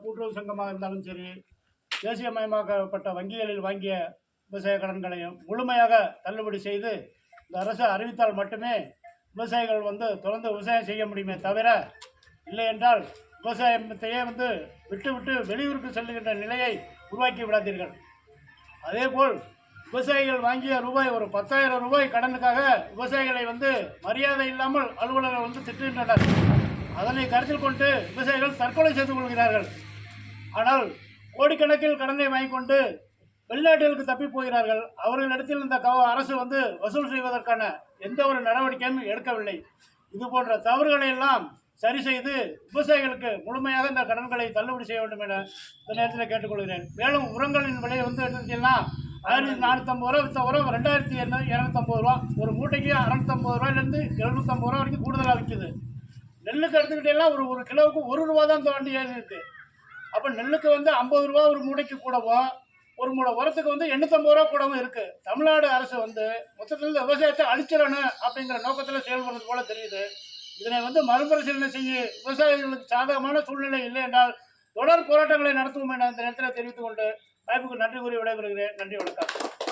கூட்டுறவு சங்கமாக இருந்தாலும் சரி, தேசியமயமாக்கப்பட்ட வங்கிகளில் வாங்கிய விவசாய கடன்களையும் முழுமையாக தள்ளுபடி செய்து இந்த அரசு அறிவித்தால் மட்டுமே விவசாயிகள் தொடர்ந்து விவசாயம் செய்ய முடியுமே தவிர, இல்லை என்றால் விவசாயத்தையே விட்டு விட்டு வெளியூருக்கு செல்லுகின்ற நிலையை உருவாக்கி விடாதீர்கள். அதேபோல் விவசாயிகள் வாங்கிய ஒரு 10,000 ரூபாய் கடனுக்காக விவசாயிகளை மரியாதை இல்லாமல் அலுவலர்கள் திட்டுகின்றனர். அதனை கருத்தில் கொண்டு விவசாயிகள் தற்கொலை செய்து கொள்கிறார்கள். ஆனால் கோடிக்கணக்கில் கடனை வாங்கிக் கொண்டு வெளிநாடுகளுக்கு தப்பி போகிறார்கள். அவர்களிடத்தில் இந்த அரசு வசூல் செய்வதற்கான எந்த ஒரு நடவடிக்கையும் எடுக்கவில்லை. இது போன்ற தவறுகளை எல்லாம் சரி செய்து விவசாயிகளுக்கு முழுமையாக இந்த கடன்களை தள்ளுபடி செய்ய வேண்டும் என இந்த நேரத்தில் கேட்டுக்கொள்கிறேன். மேலும் உரங்களின் விலை எடுத்துக்கிட்டீங்கன்னா 1,450 ரூபா விற்ற உரம் 2,250 ரூபா, ஒரு மூட்டைக்கு 650 ரூபாயிலிருந்து 750 ரூபா வரைக்கும் கூடுதலாக விற்குது. நெல்லுக்கு எடுத்துக்கிட்டீங்கன்னா ஒரு கிலோவுக்கு 1 ரூபா தான் தாண்டி இருக்கு. அப்போ நெல்லுக்கு 50 ரூபா ஒரு மூட்டைக்கு கூடவும், ஒரு மூடை உரத்துக்கு 850 ரூபா கூடவும் இருக்கு. தமிழ்நாடு அரசு மொத்தத்தில் விவசாயத்தை அழிச்சிடணும் அப்படிங்கிற நோக்கத்தில் செயல்படுறது போல தெரியுது. இதனை மறுபரிசீலனை செய்ய விவசாயிகளுக்கு சாதகமான சூழ்நிலை இல்லை என்றால் தொடர் போராட்டங்களை நடத்துவோம் என இந்த நேரத்தில் தெரிவித்துக் கொண்டு வாய்ப்புக்கு நன்றி கூறி விடைபெறுகிறேன். நன்றி, வணக்கம்.